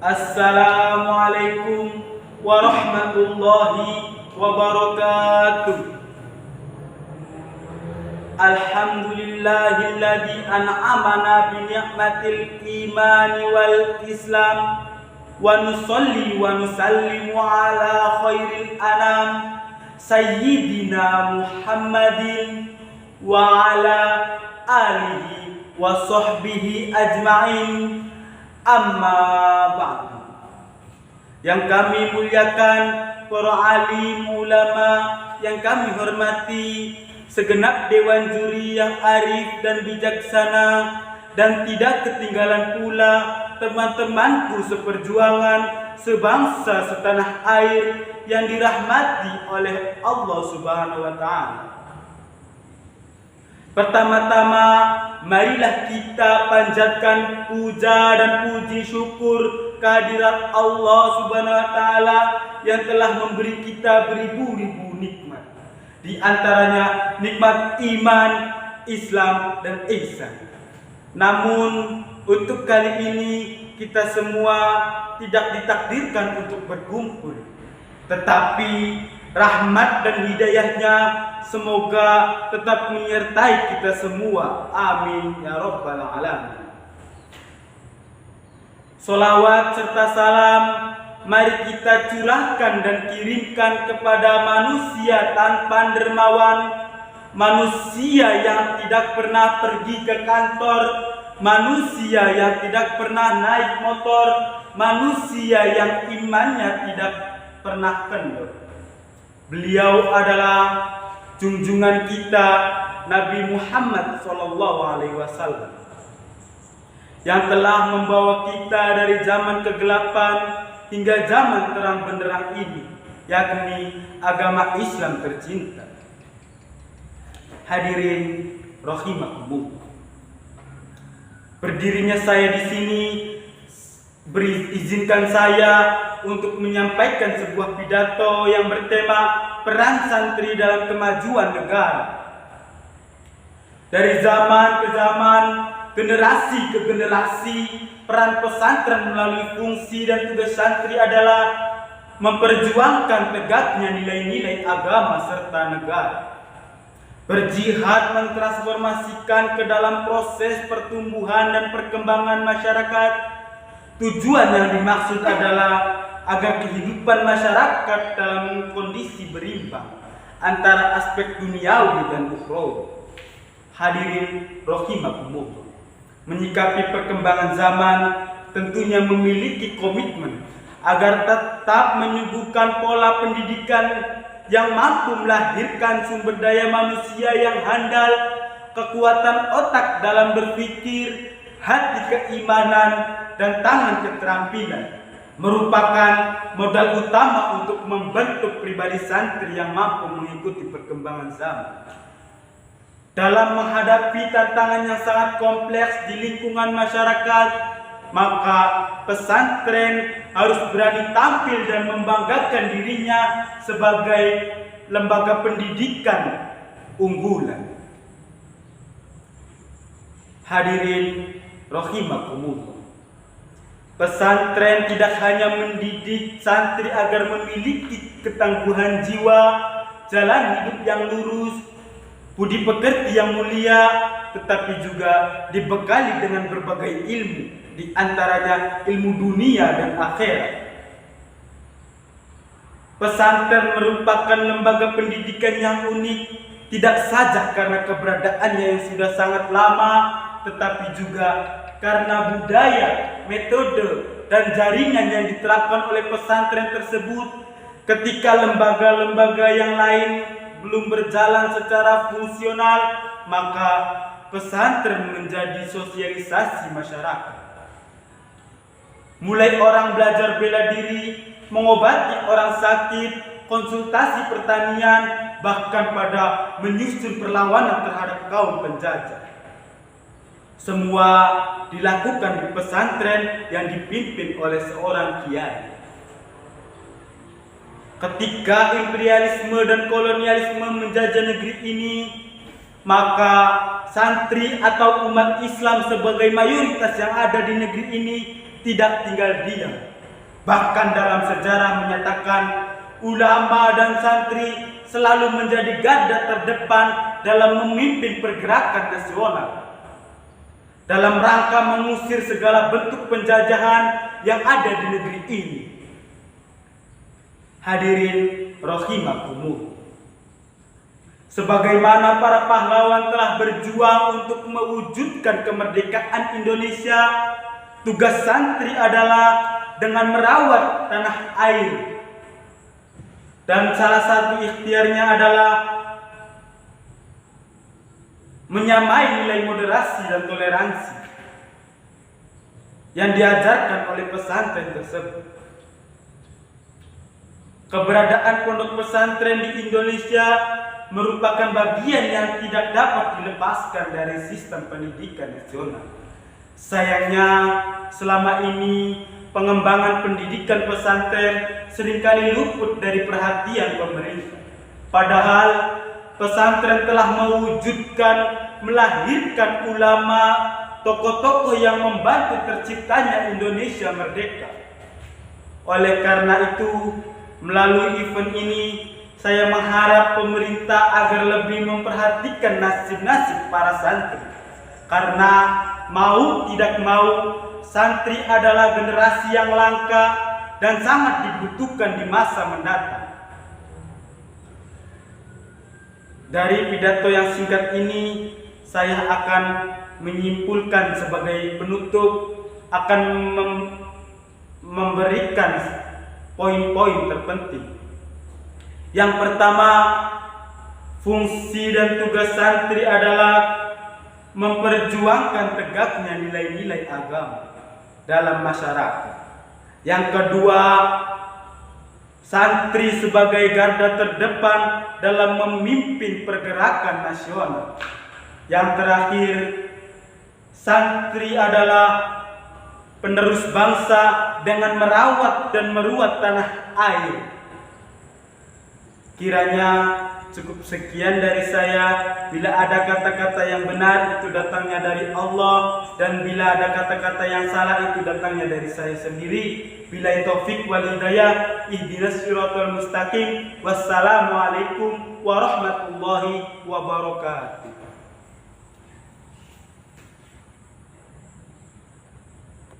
Assalamualaikum warahmatullahi wabarakatuh. Alhamdulillahilladzi an'amana bi ni'matil imani wal islam wa nusalli wa nusallimu ala khairil anam sayyidina Muhammadin wa ala alihi wa sahbihi ajma'in. Amma ba'du. Yang kami muliakan para alim ulama, yang kami hormati segenap dewan juri yang arif dan bijaksana, dan tidak ketinggalan pula teman-temanku seperjuangan, sebangsa setanah air yang dirahmati oleh Allah Subhanahu wa taala. Pertama-tama, marilah kita panjatkan puja dan puji syukur kehadirat Allah Subhanahu wa taala yang telah memberi kita beribu-ribu nikmat. Di antaranya nikmat iman, Islam dan ihsan. Namun untuk kali ini kita semua tidak ditakdirkan untuk berkumpul, tetapi rahmat dan hidayahnya semoga tetap menyertai kita semua. Amin ya rabbal alamin. Salawat serta salam mari kita curahkan dan kirimkan kepada manusia tanpa dermawan, manusia yang tidak pernah pergi ke kantor, manusia yang tidak pernah naik motor, manusia yang imannya tidak pernah kendor. Beliau adalah junjungan kita Nabi Muhammad SAW yang telah membawa kita dari zaman kegelapan hingga zaman terang benderang ini, yakni agama Islam tercinta. Hadirin rahimakumullah. Berdirinya saya di sini izinkan saya untuk menyampaikan sebuah pidato yang bertema peran santri dalam kemajuan negara. Dari zaman ke zaman, generasi ke generasi, peran pesantren melalui fungsi dan tugas santri adalah memperjuangkan tegaknya nilai-nilai agama serta negara. Berjihad mentransformasikan ke dalam proses pertumbuhan dan perkembangan masyarakat. Tujuan yang dimaksud adalah agar kehidupan masyarakat dalam kondisi berimbang antara aspek duniawi dan ukhrawi. Hadirin rahimakumullah. Menyikapi perkembangan zaman tentunya memiliki komitmen agar tetap menyuguhkan pola pendidikan yang mampu melahirkan sumber daya manusia yang handal, kekuatan otak dalam berpikir, hati keimanan, dan tangan keterampilan merupakan modal utama untuk membentuk pribadi santri yang mampu mengikuti perkembangan zaman. Dalam menghadapi tantangan yang sangat kompleks di lingkungan masyarakat, maka pesantren harus berani tampil dan membanggakan dirinya sebagai lembaga pendidikan unggulan. Hadirin rahimakumullah. Pesantren tidak hanya mendidik santri agar memiliki ketangguhan jiwa, jalan hidup yang lurus, budi pekerti yang mulia, tetapi juga dibekali dengan berbagai ilmu, di antaranya ilmu dunia dan akhirat. Pesantren merupakan lembaga pendidikan yang unik, tidak saja karena keberadaannya yang sudah sangat lama, tetapi juga karena budaya, metode, dan jaringan yang diterapkan oleh pesantren tersebut ketika lembaga-lembaga yang lain belum berjalan secara fungsional, maka pesantren menjadi sosialisasi masyarakat. Mulai orang belajar bela diri, mengobati orang sakit, konsultasi pertanian, bahkan pada menyusun perlawanan terhadap kaum penjajah. Semua dilakukan di pesantren yang dipimpin oleh seorang kiai. Ketika imperialisme dan kolonialisme menjajah negeri ini, maka santri atau umat Islam sebagai mayoritas yang ada di negeri ini tidak tinggal diam, Bahkan dalam sejarah menyatakan ulama dan santri selalu menjadi garda terdepan dalam memimpin pergerakan nasional dalam rangka mengusir segala bentuk penjajahan yang ada di negeri ini. Hadirin rahimakumullah. Sebagaimana para pahlawan telah berjuang untuk mewujudkan kemerdekaan Indonesia, tugas santri adalah dengan merawat tanah air. Dan salah satu ikhtiarnya adalah menyamai nilai moderasi dan toleransi yang diajarkan oleh pesantren tersebut. Keberadaan pondok pesantren di Indonesia merupakan bagian yang tidak dapat dilepaskan dari sistem pendidikan nasional. Sayangnya, selama ini pengembangan pendidikan pesantren seringkali luput dari perhatian pemerintah. Padahal pesantren telah melahirkan ulama, tokoh-tokoh yang membantu terciptanya Indonesia merdeka. Oleh karena itu, melalui event ini, saya mengharap pemerintah agar lebih memperhatikan nasib-nasib para santri. Karena mau tidak mau, santri adalah generasi yang langka dan sangat dibutuhkan di masa mendatang. Dari pidato yang singkat ini, saya akan menyimpulkan sebagai penutup, akan memberikan poin-poin terpenting. Yang pertama, fungsi dan tugas santri adalah memperjuangkan tegaknya nilai-nilai agama dalam masyarakat. Yang kedua, santri sebagai garda terdepan dalam memimpin pergerakan nasional. Yang terakhir, santri adalah penerus bangsa dengan merawat dan meruat tanah air. Kiranya cukup sekian dari saya. Bila ada kata-kata yang benar, itu datangnya dari Allah, dan bila ada kata-kata yang salah, itu datangnya dari saya sendiri. Billahi taufik wal hidayah, ihdinas siratal mustaqim. Wassalamualaikum warahmatullahi wabarakatuh.